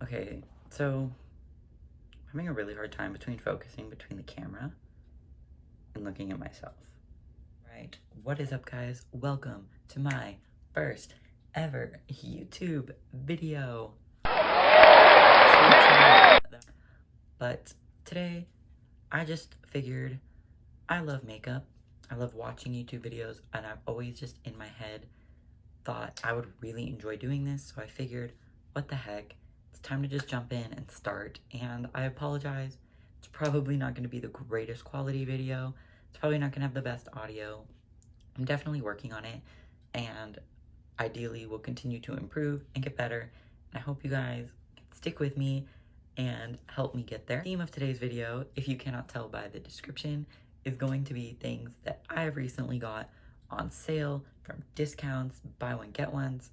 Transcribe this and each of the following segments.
Okay, so I'm having a really hard time focusing between the camera and looking at myself. Right, what is up guys? Welcome to my first ever YouTube video. But today, I just figured I love makeup. I love watching YouTube videos, and I've always just in my head thought I would really enjoy doing this, so I figured, what the heck, it's time to just jump in and start. And I apologize, it's probably not going to be the greatest quality video, it's probably not going to have the best audio. I'm definitely working on it, and ideally will continue to improve and get better, and I hope you guys stick with me and help me get there. The theme of today's video, if you cannot tell by the description, is going to be things that I have recently got on sale, from discounts, buy one get ones,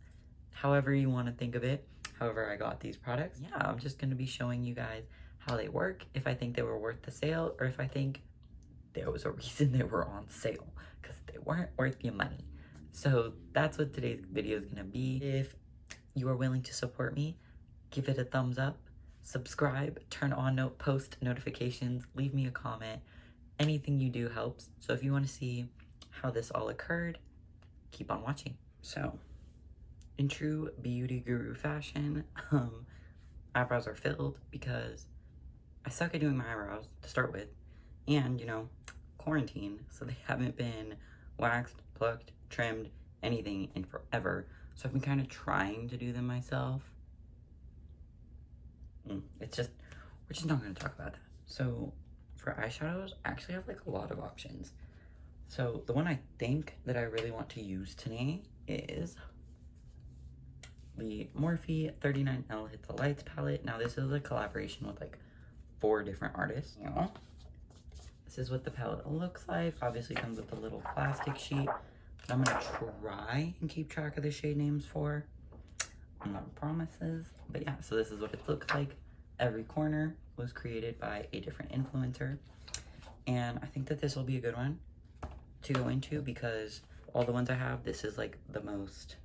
however you want to think of it, however I got these products. Yeah, I'm just going to be showing you guys how they work, if I think they were worth the sale, or if I think there was a reason they were on sale, because they weren't worth your money. So that's what today's video is going to be. If you are willing to support me, give it a thumbs up, subscribe, turn on post notifications, leave me a comment. Anything you do helps. So if you want to see how this all occurred, keep on watching. So, in true beauty guru fashion, eyebrows are filled because I suck at doing my eyebrows to start with, and you know, quarantine, so they haven't been waxed, plucked, trimmed, anything in forever. So I've been kind of trying to do them myself. We're just not going to talk about that. So for eyeshadows, I actually have like a lot of options. So the one I think that I really want to use today is the Morphe 39L Hit the Lights palette. Now this is a collaboration with like 4 different artists. You know, this is what the palette looks like. Obviously comes with a little plastic sheet that I'm gonna try and keep track of the shade names for. No promises, but yeah, so this is what it looks like. Every corner was created by a different influencer, and I think that this will be a good one to go into because all the ones I have, this is like the most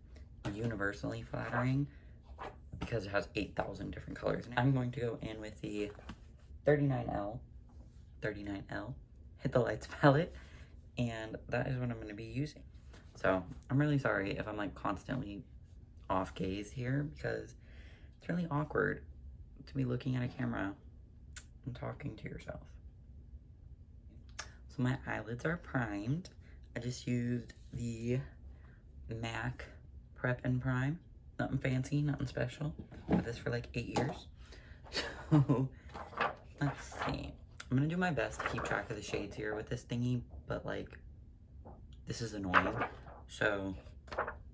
universally flattering because it has 8,000 different colors. And I'm going to go in with the 39L Hit the Lights palette, and that is what I'm going to be using. So I'm really sorry if I'm like constantly off gaze here because it's really awkward to be looking at a camera and talking to yourself. So my eyelids are primed. I just used the MAC Prep and Prime. Nothing fancy, nothing special. I've had this for like 8 years. So let's see. I'm gonna do my best to keep track of the shades here with this thingy, but like this is annoying. So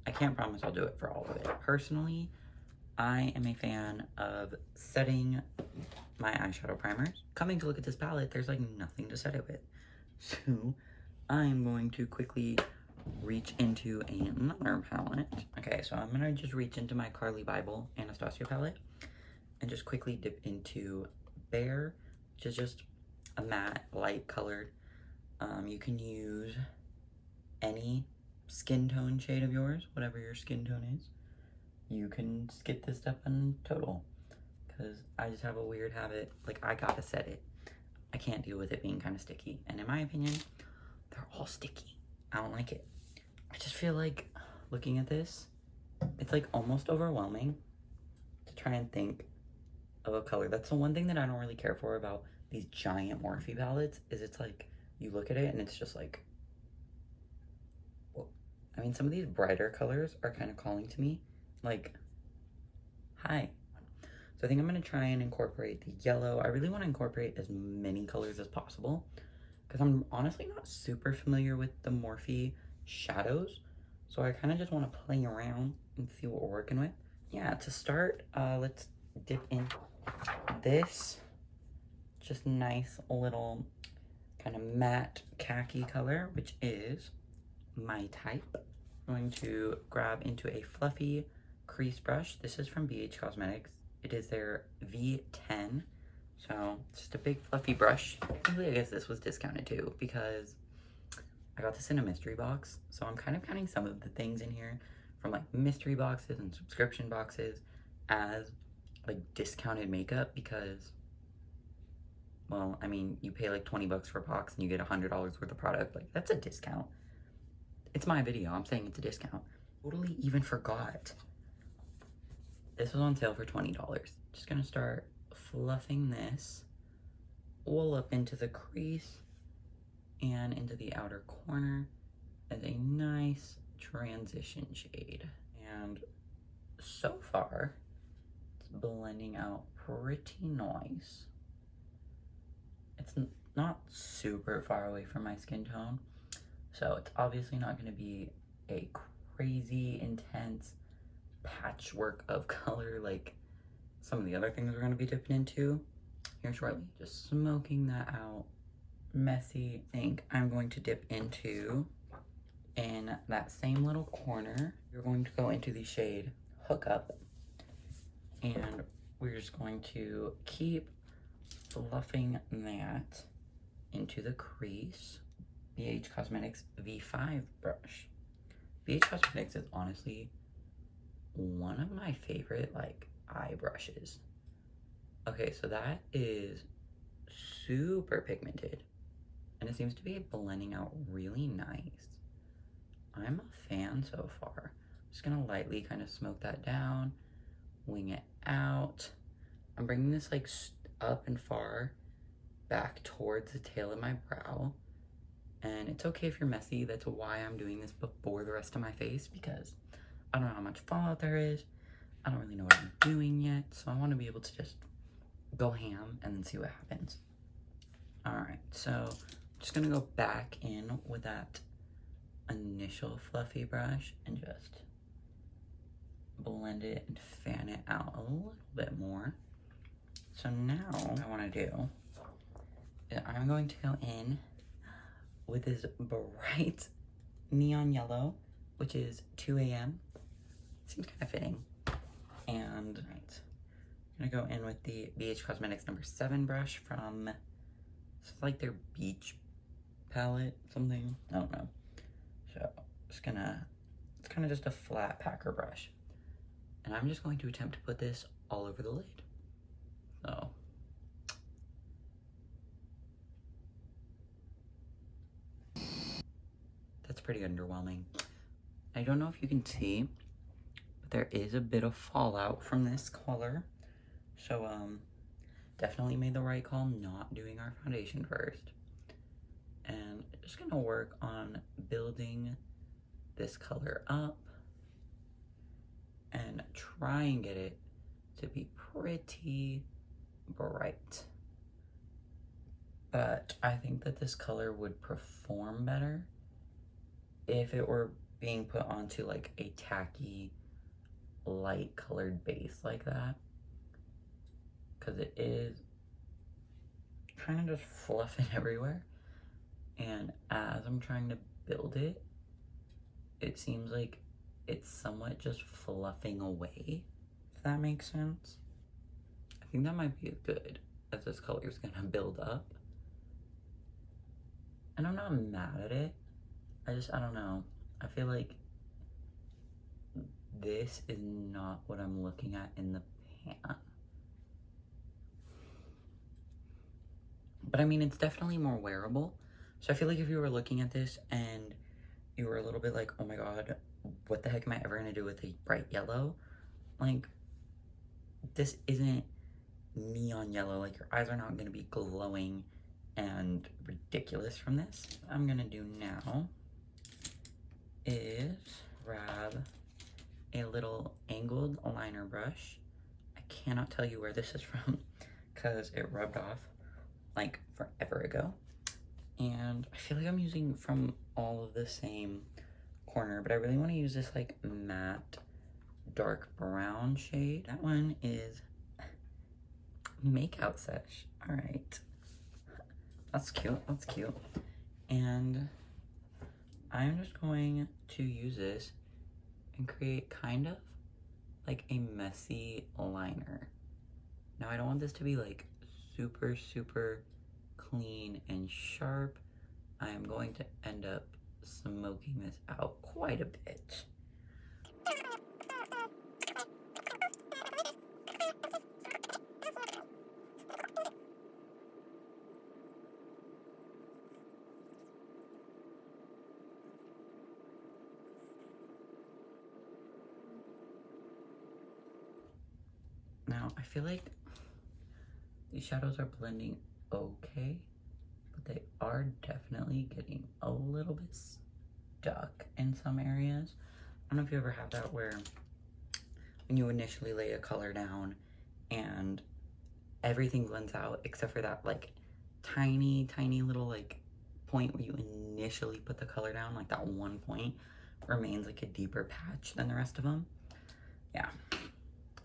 I can't promise I'll do it for all of it. Personally, I am a fan of setting my eyeshadow primers. Coming to look at this palette, there's like nothing to set it with. So I'm going to quickly reach into another palette. Okay, so I'm gonna just reach into my Carly Bible Anastasia palette and just quickly dip into Bare, which is just a matte, light colored. You can use any skin tone shade of yours, whatever your skin tone is. You can skip this step in total because I just have a weird habit, like I gotta set it. I can't deal with it being kind of sticky, and in my opinion, they're all sticky. I don't like it. I just feel like looking at this, it's like almost overwhelming to try and think of a color. That's the one thing that I don't really care for about these giant Morphe palettes, is it's like you look at it and it's just like, well, I mean, some of these brighter colors are kind of calling to me. Like, hi. So I think I'm going to try and incorporate the yellow. I really want to incorporate as many colors as possible because I'm honestly not super familiar with the Morphe shadows. So I kind of just want to play around and see what we're working with. Yeah, to start, let's dip in this just nice little kind of matte khaki color, which is my type. I'm going to grab into a fluffy crease brush. This is from BH Cosmetics. It is their V10. So it's just a big fluffy brush. Technically, I guess this was discounted too because I got this in a mystery box. So I'm kind of counting some of the things in here from like mystery boxes and subscription boxes as like discounted makeup because, well, I mean, you pay like 20 bucks for a box and you get $100 worth of product. Like, that's a discount. It's my video. I'm saying it's a discount. Totally even forgot. This was on sale for $20. Just gonna start fluffing this all up into the crease and into the outer corner as a nice transition shade. And so far, it's blending out pretty nice. It's not super far away from my skin tone, so it's obviously not going to be a crazy intense patchwork of color like some of the other things we're going to be dipping into here shortly. Just smoking that out. Messy. I think I'm going to dip into, in that same little corner, you're going to go into the shade Hookup, and we're just going to keep fluffing that into the crease. BH Cosmetics V5 brush. BH Cosmetics is honestly one of my favorite like eye brushes. Okay, so that is super pigmented and it seems to be blending out really nice. I'm a fan so far. Just gonna lightly kind of smoke that down, wing it out. I'm bringing this like up and far back towards the tail of my brow. And it's okay if you're messy. That's why I'm doing this before the rest of my face, because I don't know how much fallout there is. I don't really know what I'm doing yet. So I want to be able to just go ham and then see what happens. All right, so I'm just gonna go back in with that initial fluffy brush and just blend it and fan it out a little bit more. So now what I want to do is I'm going to go in with this bright neon yellow, which is 2 a.m. Seems kind of fitting. And right, I'm gonna go in with the BH Cosmetics number 7 brush from, it's like their beach palette, something, I don't know. So just gonna, it's kind of just a flat packer brush. And I'm just going to attempt to put this all over the lid. So that's pretty underwhelming. I don't know if you can see, but there is a bit of fallout from this color. So definitely made the right call not doing our foundation first. And just gonna work on building this color up and try and get it to be pretty bright. But I think that this color would perform better if it were being put onto like a tacky light colored base like that, because it is kind of just fluffing everywhere, and as I'm trying to build it, it seems like it's somewhat just fluffing away, if that makes sense. I think that might be good as this color is gonna build up. And I'm not mad at it. I don't know. I feel like this is not what I'm looking at in the pan. But I mean, it's definitely more wearable. So I feel like if you were looking at this and you were a little bit like, oh my God, what the heck am I ever gonna do with a bright yellow? Like, this isn't neon yellow. Like, your eyes are not gonna be glowing and ridiculous from this. What I'm gonna do now is grab a little angled liner brush. I cannot tell you where this is from because it rubbed off like forever ago. And I feel like I'm using from all of the same corner, but I really want to use this like matte dark brown shade. That one is Makeout Sesh. All right, that's cute, that's cute. And I'm just going to use this and create kind of like a messy liner. Now I don't want this to be like super, super clean and sharp. I am going to end up smoking this out quite a bit. Now, I feel like these shadows are blending okay, but they are definitely getting a little bit stuck in some areas. I don't know if you ever have that where when you initially lay a color down and everything blends out except for that like tiny little like point where you initially put the color down, like that one point remains like a deeper patch than the rest of them. Yeah,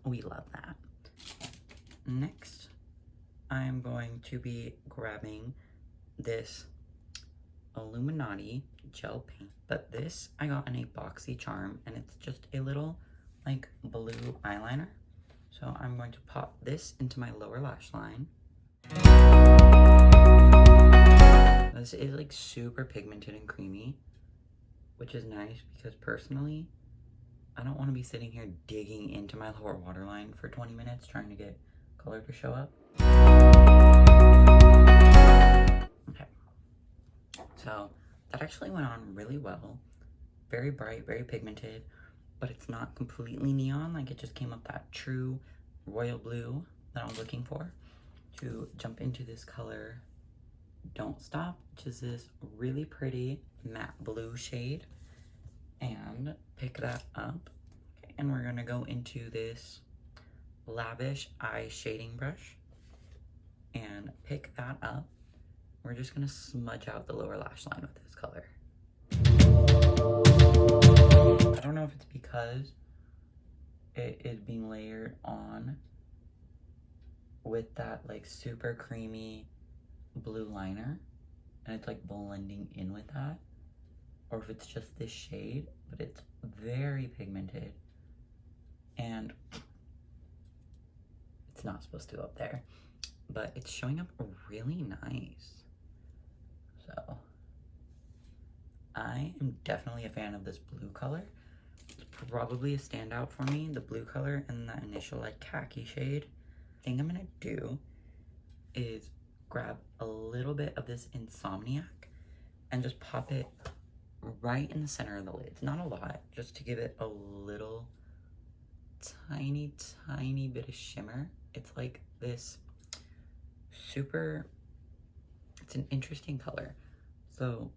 we love that. Next, I'm going to be grabbing this Illuminati gel paint, but this I got in a boxy charm, and it's just a little like blue eyeliner. So I'm going to pop this into my lower lash line. This is like super pigmented and creamy, which is nice because personally, I don't want to be sitting here digging into my lower waterline for 20 minutes trying to get color to show up. Okay, so that actually went on really well. Very bright, very pigmented, but it's not completely neon. Like, it just came up that true royal blue that I'm looking for. To jump into this color, Don't Stop, which is this really pretty matte blue shade, and pick that up. Okay, and we're gonna go into this Lavish eye shading brush and pick that up. We're just gonna smudge out the lower lash line with this color. I don't know if it's because it is being layered on with that like super creamy blue liner and it's like blending in with that, or if it's just this shade, but it's very pigmented and it's not supposed to go up there, but it's showing up really nice. So I am definitely a fan of this blue color. It's probably a standout for me, the blue color and that initial like khaki shade. Thing I'm gonna do is grab a little bit of this Insomniac and just pop it right in the center of the lids. Not a lot, just to give it a little tiny bit of shimmer. It's like this super, it's an interesting color. So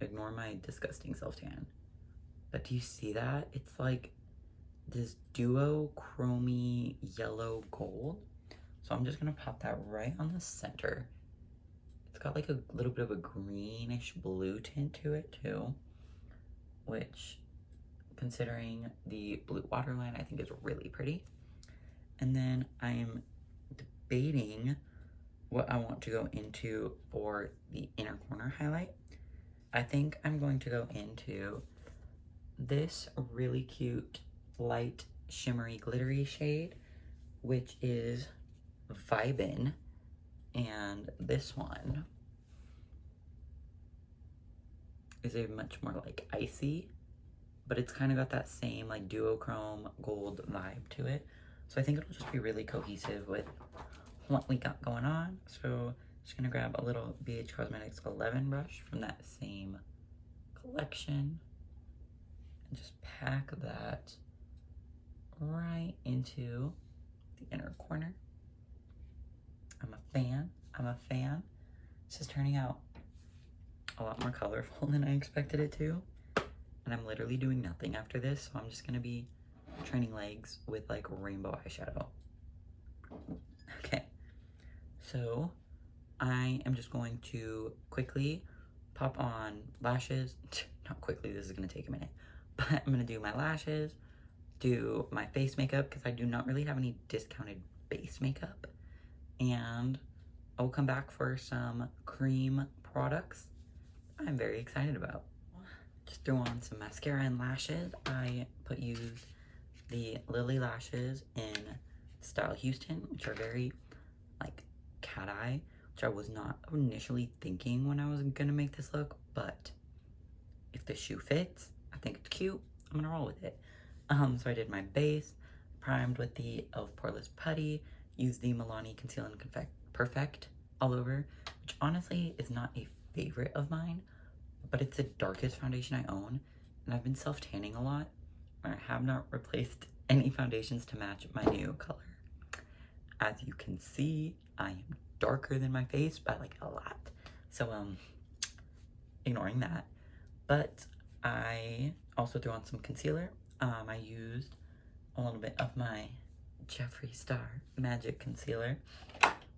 ignore my disgusting self-tan. But do you see that? It's like this duochrome yellow gold. So I'm just gonna pop that right on the center. It's got like a little bit of a greenish blue tint to it too, which, considering the blue waterline, I think is really pretty. And then I'm debating what I want to go into for the inner corner highlight. I think I'm going to go into this really cute light shimmery glittery shade, which is Vibin, and this one is a much more like icy, but it's kind of got that same like duochrome gold vibe to it. So I think it'll just be really cohesive with what we got going on. So just gonna grab a little BH Cosmetics 11 brush from that same collection and just pack that right into the inner corner. I'm a fan. This is turning out a lot more colorful than I expected it to. And I'm literally doing nothing after this, so I'm just gonna be training legs with like rainbow eyeshadow. Okay, so I am just going to quickly pop on lashes. Not quickly, this is gonna take a minute. But I'm gonna do my lashes, do my face makeup, because I do not really have any discounted base makeup. And I'll come back for some cream products I'm very excited about. Just threw on some mascara and lashes. I used the Lily lashes in Style Houston, which are very like cat eye, which I was not initially thinking when I was gonna make this look, but if the shoe fits, I think it's cute, I'm gonna roll with it. So I did my base, primed with the e.l.f. poreless putty, used the Milani Conceal and Perfect all over, which honestly is not a favorite of mine, but it's the darkest foundation I own, and I've been self-tanning a lot, and I have not replaced any foundations to match my new color. as you can see, I am darker than my face by like a lot. So, ignoring that. But I also threw on some concealer. I used a little bit of my Jeffree Star Magic Concealer.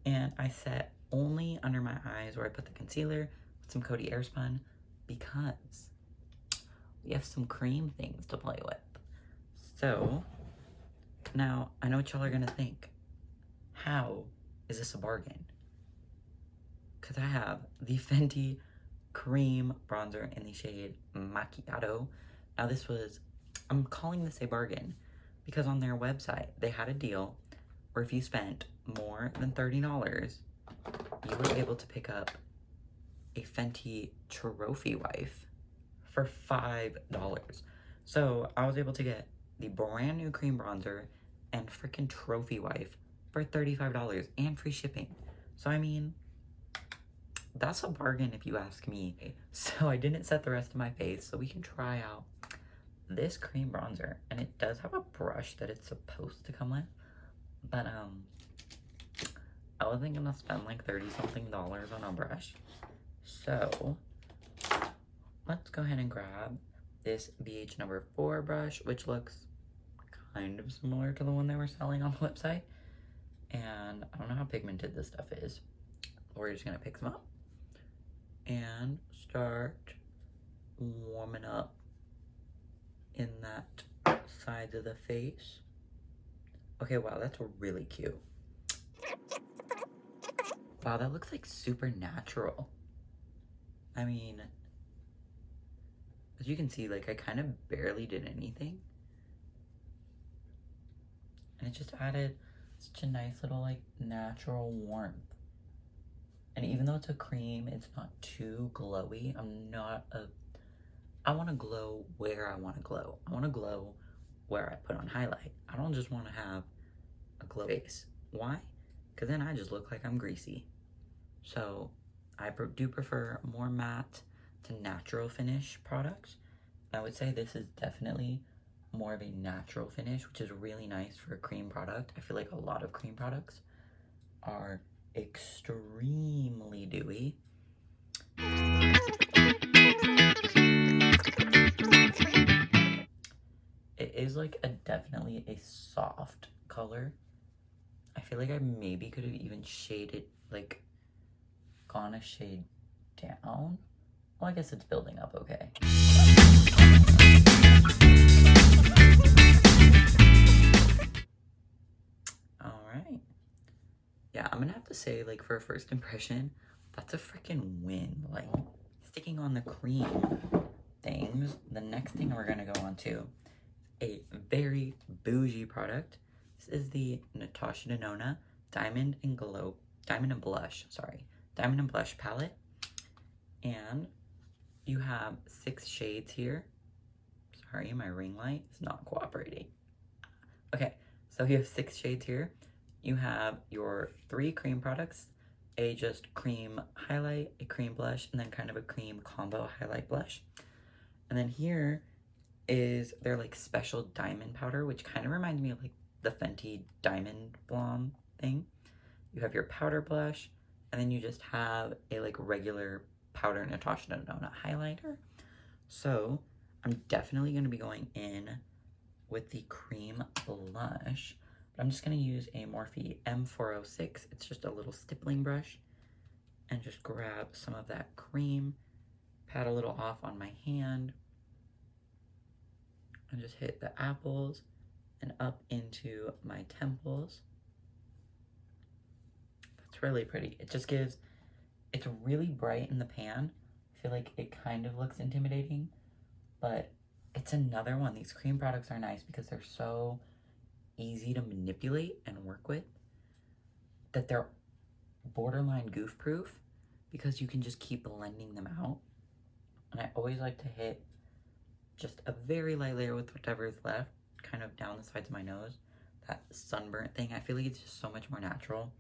And I set only under my eyes where I put the concealer with some Codi Airspun because we have some cream things to play with. So, now I know what y'all are gonna think. How is this a bargain? Because I have the Fenty Cream Bronzer in the shade Macchiato. Now this was, I'm calling this a bargain because on their website, they had a deal where if you spent more than $30, you were able to pick up a Fenty Trophy Wife for $5. So I was able to get the brand new cream bronzer and freaking Trophy Wife for $35 and free shipping. So I mean, that's a bargain if you ask me. So I didn't set the rest of my face, so we can try out this cream bronzer. And it does have a brush that it's supposed to come with. But I wasn't gonna spend like $30-something on a brush. So let's go ahead and grab this BH number 4 brush, which looks kind of similar to the one they were selling on the website. And I don't know how pigmented this stuff is. We're just gonna pick some up and start warming up in that side of the face. Okay, wow, that's really cute. Wow, that looks like super natural. I mean, as you can see, like I kind of barely did anything. And it just added such a nice little like natural warmth. And even though it's a cream, it's not too glowy. I want to glow where I want to glow. I want to glow where I put on highlight. I don't just want to have a glow face. Why? Because then I just look like I'm greasy. So I do prefer more matte to natural finish products. I would say this is definitely more of a natural finish, which is really nice for a cream product. I feel like a lot of cream products are extremely dewy. It is like definitely a soft color. I feel like I maybe could have even shaded, like gone a shade down. Well, I guess it's building up okay. Alright. Yeah, I'm gonna have to say, like, for a first impression, that's a freaking win. Like, sticking on the cream things, the next thing we're gonna go on to, a very bougie product. This is the Natasha Denona Diamond and Blush palette. And you have 6 shades here. Sorry, my ring light is not cooperating. Okay, so you have 6 shades here. You have your 3 cream products, a just cream highlight, a cream blush, and then kind of a cream combo highlight blush. And then here is their like special diamond powder, which kind of reminds me of like the Fenty Diamond Blonde thing. You have your powder blush, and then you just have a like regular powder Natasha Denona highlighter. So I'm definitely going to be going in with the cream blush. But I'm just going to use a Morphe M406. It's just a little stippling brush. And just grab some of that cream, pat a little off on my hand, and just hit the apples and up into my temples. That's really pretty. It just gives, it's really bright in the pan. I feel like it kind of looks intimidating, but it's another one. These cream products are nice because they're so easy to manipulate and work with, that they're borderline goof proof because you can just keep blending them out. And I always like to hit just a very light layer with whatever is left, kind of down the sides of my nose. That sunburnt thing, I feel like it's just so much more natural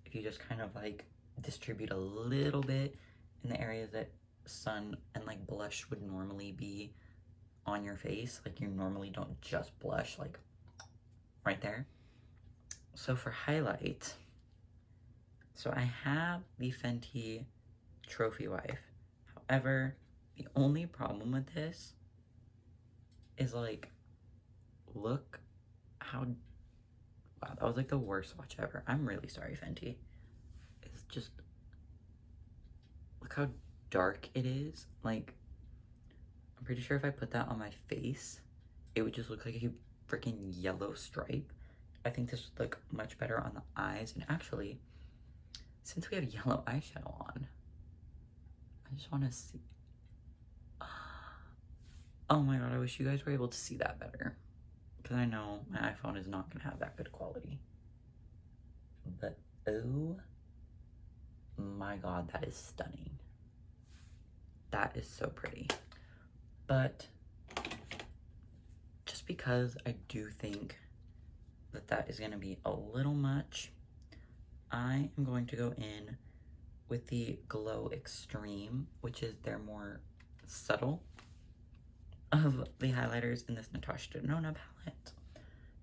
if you just kind of like distribute a little bit in the areas that sun and like blush would normally be on your face. Like you normally don't just blush like right there. So for highlight, so I have the Fenty Trophy Wife. However, the only problem with this is like, look how, wow, that was like the worst swatch ever. I'm really sorry, Fenty. It's just, look how dark it is. Like, I'm pretty sure if I put that on my face, it would just look like a freaking yellow stripe. I think this would look much better on the eyes. And actually, since we have yellow eyeshadow on, I just want to see. Oh my god, I wish you guys were able to see that better. Because I know my iPhone is not going to have that good quality. But oh my god, that is stunning. That is so pretty. But just because I do think that that is going to be a little much, I am going to go in with the Glow Extreme, which is their more subtle of the highlighters in this Natasha Denona palette.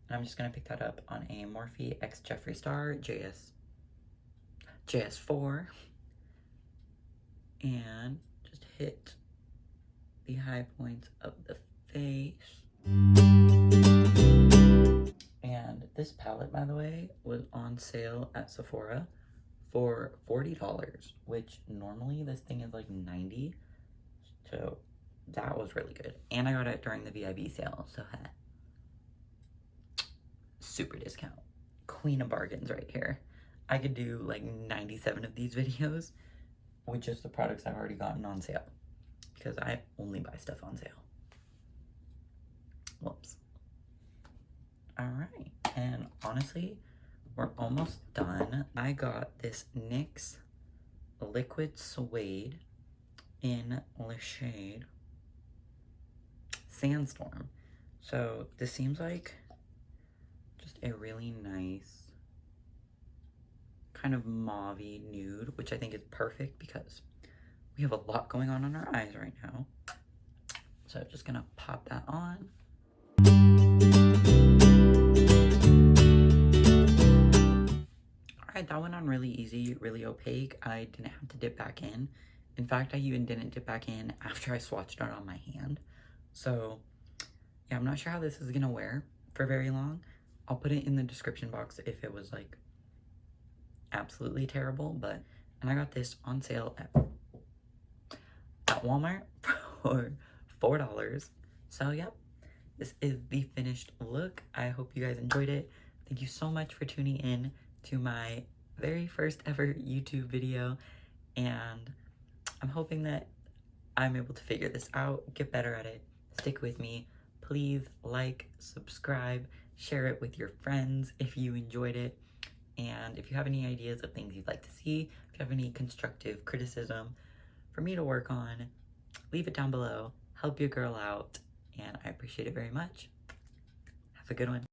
And I'm just going to pick that up on a Morphe X Jeffree Star JS4 and just hit the high points of the face. And this palette, by the way, was on sale at Sephora for $40, which normally this thing is like $90. So that was really good. And I got it during the VIB sale, so super discount. Queen of bargains right here. I could do like 97 of these videos with just the products I've already gotten on sale, because I only buy stuff on sale. Whoops. Alright, and honestly, we're almost done. I got this NYX Liquid Suede in the shade Sandstorm. So this seems like just a really nice kind of mauve-y nude, which I think is perfect because we have a lot going on our eyes right now. So just gonna pop that on. Alright, that went on really easy, really opaque. I didn't have to dip back in. In fact, I even didn't dip back in after I swatched it on my hand. So yeah, I'm not sure how this is gonna wear for very long. I'll put it in the description box if it was like absolutely terrible, and I got this on sale at Walmart for $4. So yep, this is the finished look. I hope you guys enjoyed it. Thank you so much for tuning in to my very first ever YouTube video, and I'm hoping that I'm able to figure this out, get better at it. Stick with me. Please like, subscribe, share it with your friends if you enjoyed it. And if you have any ideas of things you'd like to see, if you have any constructive criticism for me to work on, leave it down below. Help your girl out, and I appreciate it very much. Have a good one.